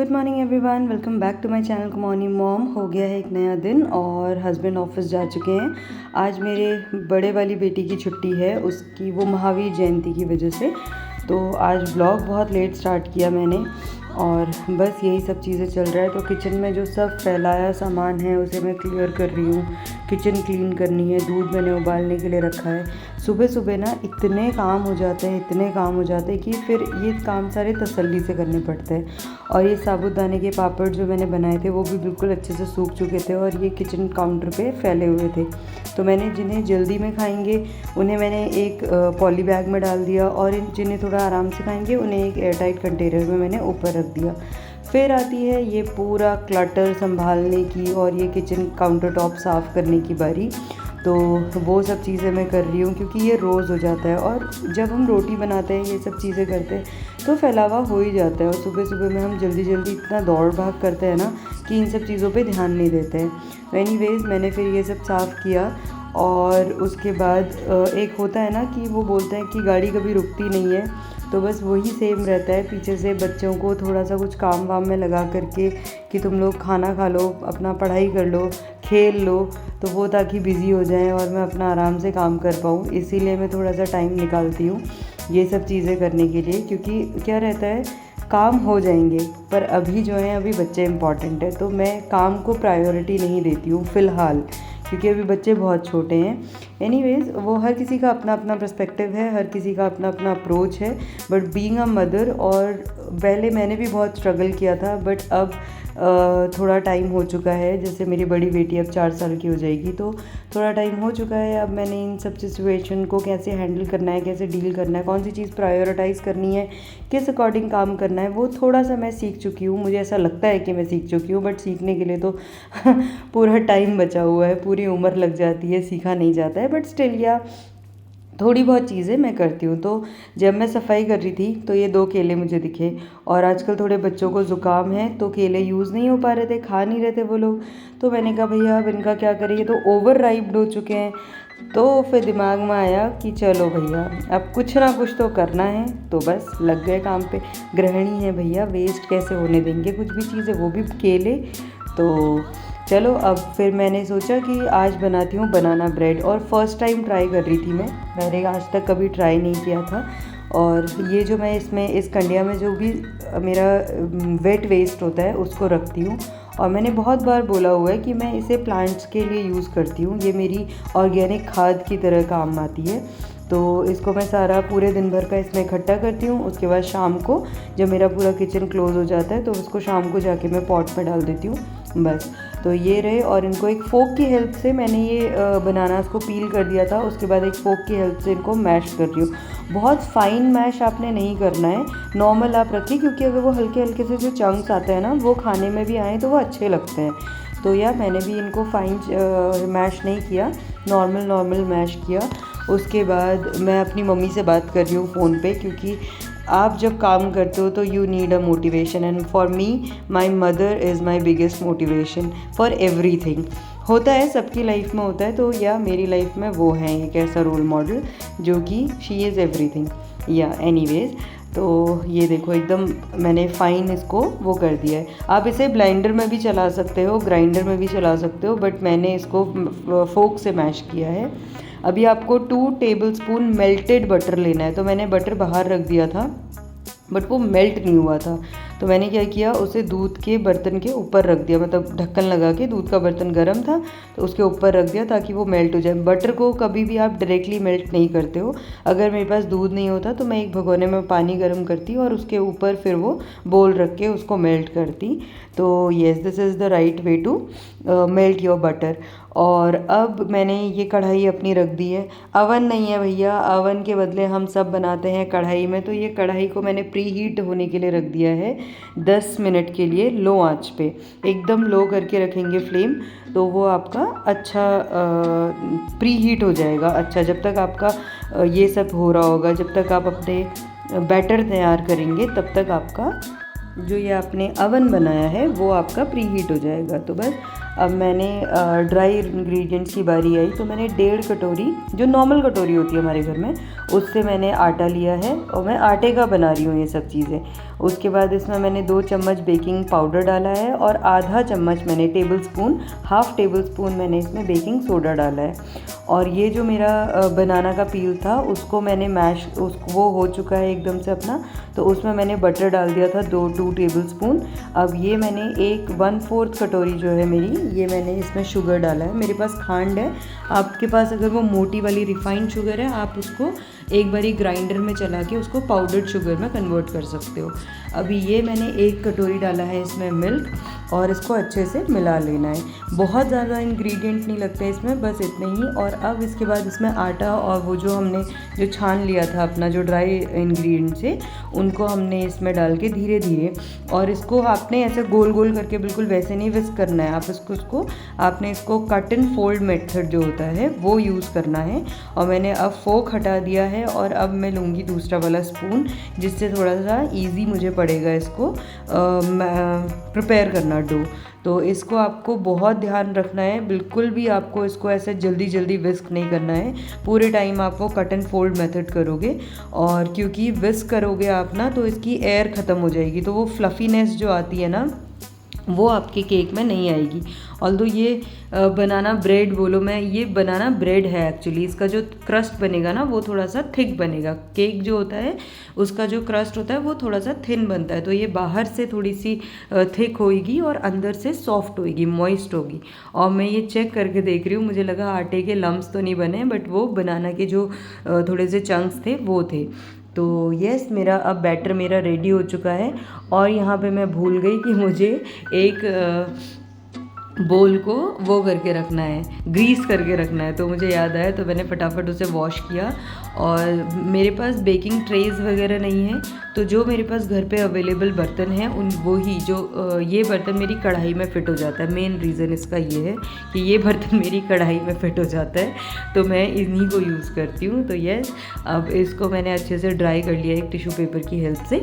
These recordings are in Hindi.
Good morning everyone, welcome back to my channel कुमानी मॉम। हो गया है एक नया दिन और हस्बैंड ऑफिस जा चुके हैं। आज मेरे बड़े वाली बेटी की छुट्टी है, उसकी वो महावीर जयंती की वजह से। तो आज ब्लॉग बहुत लेट स्टार्ट किया मैंने और बस यही सब चीज़ें चल रहा है। तो किचन में जो सब फैलाया सामान है उसे मैं क्लियर कर रही हूँ। किचन क्लीन करनी है, दूध मैंने उबालने के लिए रखा है। सुबह सुबह ना इतने काम हो जाते हैं कि फिर ये काम सारे तसल्ली से करने पड़ते हैं। और ये साबूदाने के पापड़ जो मैंने बनाए थे वो भी बिल्कुल अच्छे से सूख चुके थे और ये किचन काउंटर पे फैले हुए थे। तो मैंने जिन्हें जल्दी में खाएंगे उन्हें मैंने एक पॉली बैग में डाल दिया और जिन्हें थोड़ा आराम से खाएंगे उन्हें एक एयरटाइट कंटेनर में मैंने ऊपर रख दिया। फिर आती है ये पूरा क्लटर संभालने की और ये किचन काउंटर टॉप साफ़ करने की बारी। तो वो सब चीज़ें मैं कर रही हूँ क्योंकि ये रोज़ हो जाता है और जब हम रोटी बनाते हैं ये सब चीज़ें करते हैं तो फैलावा हो ही जाता है। और सुबह सुबह में हम जल्दी जल्दी इतना दौड़ भाग करते हैं ना कि इन सब चीज़ों पे ध्यान नहीं देते हैं। एनीवेज़ मैंने फिर ये सब साफ़ किया और उसके बाद एक होता है ना कि वो बोलते हैं कि गाड़ी कभी रुकती नहीं है, तो बस वही सेम रहता है। पीछे से बच्चों को थोड़ा सा कुछ काम वाम में लगा करके कि तुम लोग खाना खा लो, अपना पढ़ाई कर लो, खेल लो, तो वो ताकि बिज़ी हो जाएं और मैं अपना आराम से काम कर पाऊँ। इसीलिए मैं थोड़ा सा टाइम निकालती हूँ ये सब चीज़ें करने के लिए, क्योंकि क्या रहता है काम हो जाएंगे पर अभी जो है अभी बच्चे इम्पॉर्टेंट है। तो मैं काम को प्रायोरिटी नहीं देती हूँ फ़िलहाल, क्योंकि अभी बच्चे बहुत छोटे हैं। एनीवेज़ वो हर किसी का अपना अपना पर्सपेक्टिव है, हर किसी का अपना अपना अप्रोच है। बट बीइंग अ मदर, और पहले मैंने भी बहुत स्ट्रगल किया था बट अब थोड़ा टाइम हो चुका है। जैसे मेरी बड़ी बेटी अब 4 साल की हो जाएगी तो थोड़ा टाइम हो चुका है। अब मैंने इन सब सिचुएशन को कैसे हैंडल करना है, कैसे डील करना है, कौन सी चीज़ प्रायोरिटाइज़ करनी है, किस अकॉर्डिंग काम करना है, वो थोड़ा सा मैं सीख चुकी हूँ। मुझे ऐसा लगता है कि मैं सीख चुकी हूँ, बट सीखने के लिए तो पूरा टाइम बचा हुआ है, पूरी उम्र लग जाती है, सीखा नहीं जाता है। बट स्टिल या थोड़ी बहुत चीज़ें मैं करती हूँ। तो जब मैं सफाई कर रही थी तो ये 2 केले मुझे दिखे और आजकल थोड़े बच्चों को ज़ुकाम है तो केले यूज़ नहीं हो पा रहे थे, खा नहीं रहे थे वो लोग। तो मैंने कहा भैया अब इनका क्या करें, ये तो ओवर राइप्ड हो चुके हैं। तो फिर दिमाग में आया कि चलो भैया अब कुछ ना कुछ तो करना है, तो बस लग गए काम पे। गृहिणी है भैया, वेस्ट कैसे होने देंगे कुछ भी चीज़ें, वो भी केले। तो चलो अब फिर मैंने सोचा कि आज बनाती हूँ बनाना ब्रेड, और फर्स्ट टाइम ट्राई कर रही थी मैंने आज तक कभी ट्राई नहीं किया था। और ये जो मैं इसमें इस कंडिया में जो भी मेरा वेट वेस्ट होता है उसको रखती हूँ। और मैंने बहुत बार बोला हुआ है कि मैं इसे प्लांट्स के लिए यूज़ करती हूँ, ये मेरी ऑर्गेनिक खाद की तरह काम आती है। तो इसको मैं सारा पूरे दिन भर का इसमें इकट्ठा करती हूँ। उसके बाद शाम को जब मेरा पूरा किचन क्लोज़ हो जाता है तो उसको शाम को जाके मैं पॉट में डाल देती हूँ बस। तो ये रहे, और इनको एक फ़ोक की हेल्प से मैंने ये बनानास को पील कर दिया था। उसके बाद एक फ़ोक की हेल्प से इनको मैश कर रही हूँ। बहुत फाइन मैश आपने नहीं करना है, नॉर्मल आप रखिए, क्योंकि अगर वो हल्के हल्के से जो चंक्स आते हैं ना वो खाने में भी आए तो वो अच्छे लगते हैं। तो या मैंने भी इनको फाइन मैश नहीं किया, नॉर्मल मैश किया। उसके बाद मैं अपनी मम्मी से बात कर रही हूँ फ़ोन पे, क्योंकि आप जब काम करते हो तो you need a motivation, and for me my mother is my biggest motivation for everything. होता है सबकी लाइफ में होता है, तो या मेरी लाइफ में वो है एक ऐसा रोल मॉडल जो कि शी इज़ एवरीथिंग। या एनीवेज, तो ये देखो एकदम मैंने फ़ाइन इसको वो कर दिया है। आप इसे ब्लेंडर में भी चला सकते हो, ग्राइंडर में भी चला सकते हो, बट मैंने इसको फोक से मैश किया है। अभी आपको 2 टेबलस्पून मेल्टेड बटर लेना है। तो मैंने बटर बाहर रख दिया था बट वो मेल्ट नहीं हुआ था, तो मैंने क्या किया, उसे दूध के बर्तन के ऊपर रख दिया, मतलब ढक्कन लगा के, दूध का बर्तन गर्म था तो उसके ऊपर रख दिया ताकि वो मेल्ट हो जाए। बटर को कभी भी आप डायरेक्टली मेल्ट नहीं करते हो। अगर मेरे पास दूध नहीं होता तो मैं एक भगोने में पानी गर्म करती और उसके ऊपर फिर वो बोल रख के उसको मेल्ट करती। तो yes, this is the right way to melt your butter. और अब मैंने ये कढ़ाई अपनी रख दी है। अवन नहीं है भैया, अवन के बदले हम सब बनाते हैं कढ़ाई में। तो ये कढ़ाई को मैंने प्री हीट होने के लिए रख दिया है 10 मिनट के लिए, लो आंच पे, एकदम लो करके रखेंगे फ्लेम, तो वो आपका अच्छा प्री हीट हो जाएगा। अच्छा, जब तक आपका ये सब हो रहा होगा, जब तक आप अपने बैटर तैयार करेंगे, तब तक आपका जो ये आपने अवन बनाया है वो आपका प्री हीट हो जाएगा। तो बस अब मैंने ड्राई इंग्रेडिएंट्स की बारी आई तो मैंने 1.5 कटोरी, जो नॉर्मल कटोरी होती है हमारे घर में, उससे मैंने आटा लिया है और मैं आटे का बना रही हूँ ये सब चीज़ें। उसके बाद इसमें मैंने 2 चम्मच बेकिंग पाउडर डाला है और आधा चम्मच मैंने हाफ़ टेबल स्पून मैंने इसमें बेकिंग सोडा डाला है। और ये जो मेरा बनाना का पील था उसको मैंने वो हो चुका है एकदम से अपना, तो उसमें मैंने बटर डाल दिया था 2 टेबल स्पून। अब ये मैंने 1/4 कटोरी जो है मेरी, ये मैंने इसमें शुगर डाला है। मेरे पास खांड है, आपके पास अगर वो मोटी वाली रिफाइंड शुगर है आप उसको एक बारी ग्राइंडर में चला के उसको पाउडर्ड शुगर में कन्वर्ट कर सकते हो। अभी ये मैंने 1 कटोरी डाला है इसमें मिल्क और इसको अच्छे से मिला लेना है। बहुत ज़्यादा इंग्रेडिएंट नहीं लगते इसमें, बस इतने ही। और अब इसके बाद इसमें आटा और वो जो हमने जो छान लिया था अपना जो ड्राई इंग्रेडिएंट से, उनको हमने इसमें डाल के धीरे धीरे, और इसको आपने ऐसे गोल गोल करके बिल्कुल वैसे नहीं विस्क करना है, आप आपने इसको कट एंड फोल्ड मेथड जो होता है वो यूज़ करना है। और मैंने अब फोक हटा दिया है और अब मैं लूँगी दूसरा वाला स्पून, जिससे थोड़ा सा ईजी मुझे पड़ेगा इसको प्रिपेयर करना डो। तो इसको आपको बहुत ध्यान रखना है, बिल्कुल भी आपको इसको ऐसे जल्दी जल्दी विस्क नहीं करना है। पूरे टाइम आप वो कट एंड फोल्ड मेथड करोगे, और क्योंकि विस्क करोगे आप ना तो इसकी एयर ख़त्म हो जाएगी, तो वो फ्लफ़ीनेस जो आती है ना वो आपके केक में नहीं आएगी। ऑल्दो ये बनाना ब्रेड बोलो, मैं ये बनाना ब्रेड है एक्चुअली। इसका जो क्रस्ट बनेगा ना वो थोड़ा सा थिक बनेगा। केक जो होता है उसका जो क्रस्ट होता है वो थोड़ा सा थिन बनता है, तो ये बाहर से थोड़ी सी थिक होएगी और अंदर से सॉफ्ट होएगी, मॉइस्ट होगी। और मैं ये चेक करके देख रही हूँ, मुझे लगा आटे के लम्स तो नहीं बने, बट वो बनाना के जो थोड़े से चंक्स थे वो थे। तो यस, मेरा अब बैटर मेरा रेडी हो चुका है। और यहाँ पे मैं भूल गई कि मुझे एक बोल को वो करके रखना है, ग्रीस करके रखना है, तो मुझे याद आया तो मैंने फटाफट उसे वॉश किया। और मेरे पास बेकिंग ट्रेज़ वगैरह नहीं है, तो जो मेरे पास घर पे अवेलेबल बर्तन हैं वो ही जो ये बर्तन मेरी कढ़ाई में फ़िट हो जाता है। मेन रीज़न इसका ये है कि ये बर्तन मेरी कढ़ाई में फ़िट हो जाता है, तो मैं इन्हीं को यूज़ करती हूँ। तो यस, अब इसको मैंने अच्छे से ड्राई कर लिया एक टिश्यू पेपर की हेल्प से।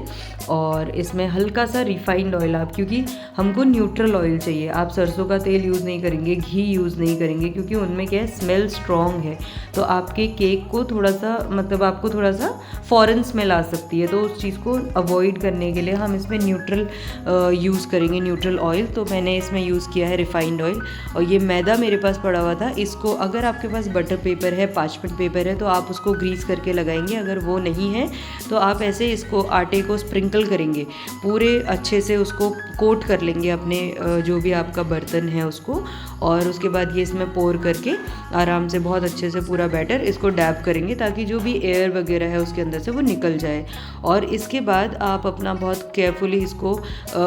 और इसमें हल्का सा रिफाइंड ऑयल, आप क्योंकि हमको न्यूट्रल ऑयल चाहिए, आप सरसों का तेल यूज़ नहीं करेंगे, घी यूज़ नहीं करेंगे, क्योंकि उनमें क्या है स्मेल स्ट्रॉन्ग है, तो आपके केक को थोड़ा सा मतलब आपको थोड़ा सा फॉरेन स्मेल आ सकती है। तो उस चीज़ को अवॉइड करने के लिए हम इसमें न्यूट्रल यूज़ करेंगे, न्यूट्रल ऑयल। तो मैंने इसमें यूज़ किया है रिफाइंड ऑयल। और ये मैदा मेरे पास पड़ा हुआ था, इसको अगर आपके पास बटर पेपर है, पार्चमेंट पेपर है, तो आप उसको ग्रीस करके लगाएंगे। अगर वो नहीं है तो आप ऐसे इसको आटे को स्प्रिंकल करेंगे, पूरे अच्छे से उसको कोट कर लेंगे अपने जो भी आपका बर्तन है उसको। और उसके बाद ये इसमें पोर करके आराम से बहुत अच्छे से पूरा बैटर इसको डैब करेंगे, ताकि जो भी एयर वगैरह है उसके अंदर से वो निकल जाए। और इसके बाद आप अपना बहुत केयरफुली इसको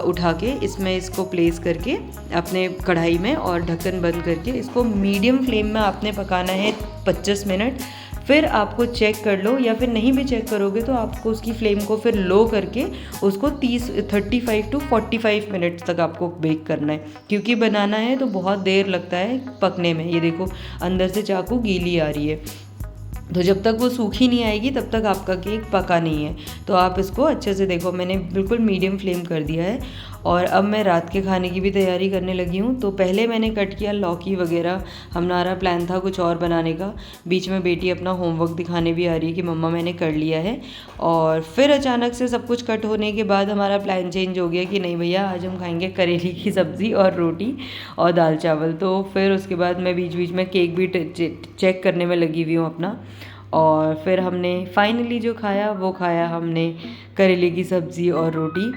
उठा के इसमें इसको प्लेस करके अपने कढ़ाई में, और ढक्कन बंद करके इसको मीडियम फ्लेम में आपने पकाना है 25 मिनट। फिर आपको चेक कर लो, या फिर नहीं भी चेक करोगे तो आपको उसकी फ्लेम को फिर लो करके उसको 35 to 45 मिनट्स तक आपको बेक करना है, क्योंकि बनाना है तो बहुत देर लगता है पकने में। ये देखो अंदर से चाकू गीली आ रही है, तो जब तक वो सूखी नहीं आएगी तब तक आपका केक पका नहीं है। तो आप इसको अच्छे से देखो, मैंने बिल्कुल मीडियम फ्लेम कर दिया है। और अब मैं रात के खाने की भी तैयारी करने लगी हूँ। तो पहले मैंने कट किया लौकी वगैरह, हमारा प्लान था कुछ और बनाने का। बीच में बेटी अपना होमवर्क दिखाने भी आ रही है कि मम्मा मैंने कर लिया है। और फिर अचानक से सब कुछ कट होने के बाद हमारा प्लान चेंज हो गया कि नहीं भैया, आज हम खाएंगे करेले की सब्ज़ी और रोटी और दाल चावल। तो फिर उसके बाद मैं बीच बीच में केक भी चेक करने में लगी हुई हूँ अपना। और फिर हमने फाइनली जो खाया वो खाया हमने करेले की सब्ज़ी और रोटी।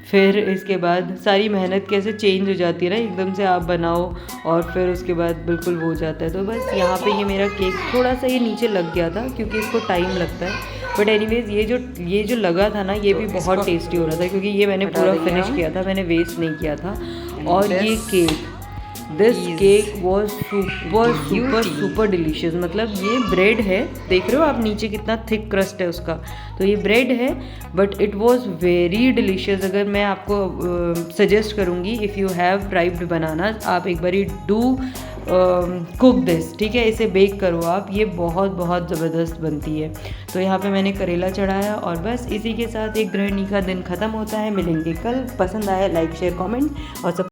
फिर इसके बाद सारी मेहनत कैसे चेंज हो जाती है ना, एकदम से आप बनाओ और फिर उसके बाद बिल्कुल वो हो जाता है। तो बस यहाँ पे ये मेरा केक थोड़ा सा ये नीचे लग गया था, क्योंकि इसको टाइम लगता है। बट एनीवेज ये जो लगा था ना, ये भी बहुत टेस्टी हो रहा था, क्योंकि ये मैंने पूरा फिनिश किया था, मैंने वेस्ट नहीं किया था। और ये cake, this cake was super delicious. मतलब ये ब्रेड है, देख रहे हो आप नीचे कितना थिक क्रस्ट है उसका, तो ये ब्रेड है but it was very delicious. अगर मैं आपको सजेस्ट करूँगी, इफ़ यू हैव राइप्ड बनाना, आप एक बारी डू कुक दिस, ठीक है, इसे बेक करो आप, ये बहुत बहुत ज़बरदस्त बनती है। तो यहाँ पे मैंने करेला चढ़ाया और बस इसी के साथ एक गृहिणी का दिन ख़त्म होता है। मिलेंगे कल। पसंद आया लाइक शेयर कमेंट और सब